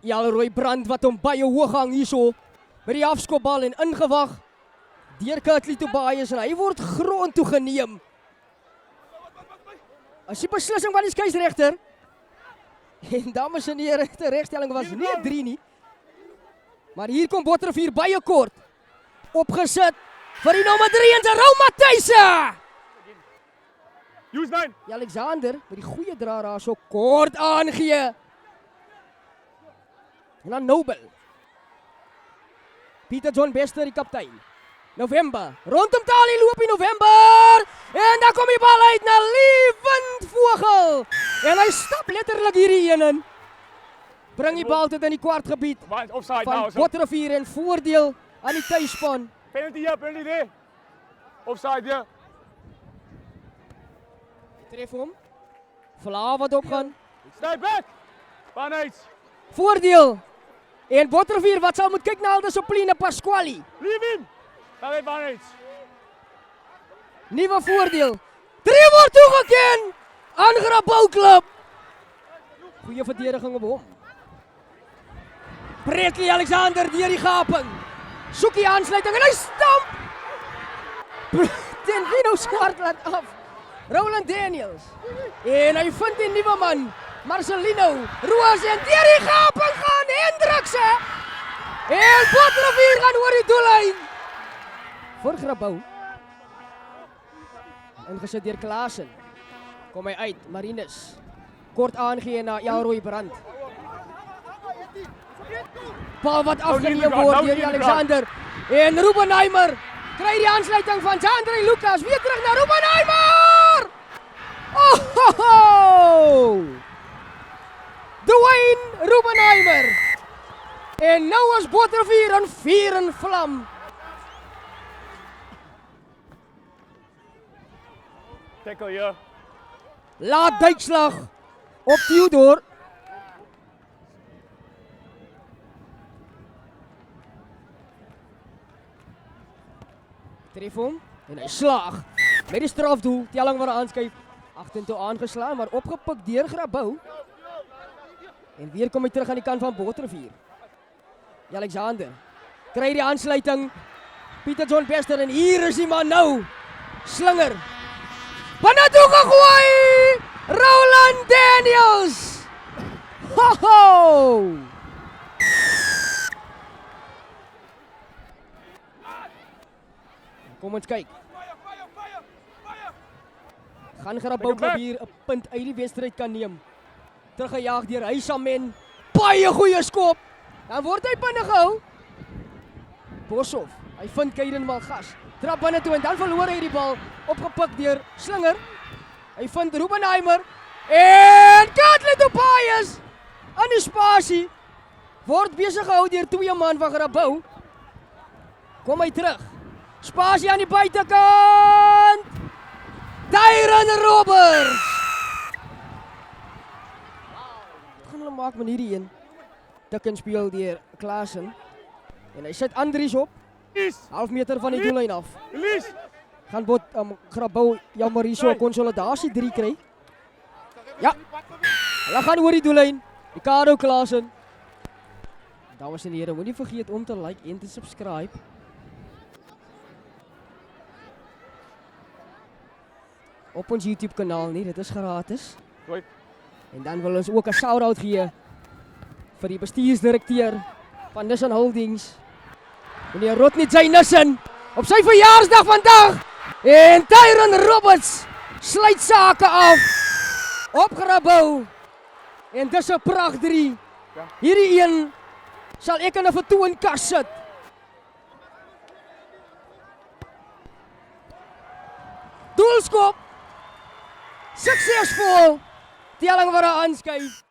Jalroy Brand wat hom baie hoog hang hierso by die afskopbal en ingewag deur Kurtley Tobias en hy word grond toe geneem. As die beslissing van die skeieregter. En dames en here, die regstelling was nie 3 nie. Maar hier kom Botterivier baie kort. Opgesit vir die nommer 3 en Rou Matthys. Use 9. Alexander met die goeie draai daar so kort aangee. En dan Nobel. Pieter John Bester, die kaptein. November, rondom Tali loop die November. En dan kom die bal uit na Lewend Vogel. En hy stap letterlik hierdie een in. Bring die bal tot in die kwartgebied van Botterivier en voordeel aan die tuisspan. Penalty hier, penalty there. Offside hier. Tref hom. Vlaar wat opgaan. Stay back. Vanuit. Voordeel. En Botterivier wat sal moet kyk na Aldisopline Pasquali. Leave him. Daar vanuit. Nuwe voordeel. 3 word toegeken. Angrabou klub. Goeie verdediging op hom. Bradley Alexander deur die gaping. Soek die aansluiting en hy stamp. Tenvino Swartland af. Roland Daniels. En hy vind die nuwe man. Marcelino Roos en deur die gaping gaan Hendrikse. En Botterivier gaan oor die doellyn. Voor Grabouw. Ingesit deur Klaasen. Kom hy uit, Marinus. Kort aangee na Jalroy Brand. Bal wat afgeneem word deur Alexander. En Rubenheimer kry die aansluiting van Jandre Lucas. Weer terug na Rubenheimer! Oh! Dwayne Rubenheimer. En nou is Botterivier in vuur en vlam. Tackle hier. Laat duikslag op Theodor. Tref hom en hy slaag met die strafdoel. Telling word aanskuif. Agtertoe aangeslaan, maar opgepik deur Grabouw. En weer kom hy terug aan die kant van Botterivier. Alexander kry die aansluiting. Pieter John Bester en hier is die man nou. Slinger. Binne toe gegooi! Roland Daniels! Ho ho! Kom ons kyk. Gaan Grabouw hier 'n punt uit die wedstryd kan neem. Teruggejaag deur Huysamen. Baie goeie skop. Dan word hy binne gehou. Boshoff, hy vind Kaiden Malgas. Trap binne toe en dan verloor hy die bal. Opgepik deur Slinger. Hy vind Rubenheimer. En Kurtley Tobias aan die spasie. Word besig gehou deur 2 man van Grabouw. Kom hy terug. Spasie aan die buitekant. Tyron Roberts. Gaan hulle maak met hierdie een. Tikken speel deur Klaasen. En hy sit Andries op. Half meter van die doellyn af. Gaan Grabouw jammer hier so 'n konsolidasie 3 kry. Ja. Hulle gaan oor die doellyn. Ricardo Klaasen. Dames en here, moenie vergeet om te like en te subscribe. Op ons YouTube kanaal nie, dit is gratis. Right. En dan wil ons ook 'n shout-out gee vir die bestuursdirekteur van Nissan Holdings. Meneer Rodney J. Nissen op sy verjaarsdag vandag. En Tyron Roberts sluit sake af op Grabouw. En dis 'n pragt 3. Ja. Hierdie een sal ek in 'n vertoonkas sit. Doelskop. Suksesvol. Telling word aanskuif.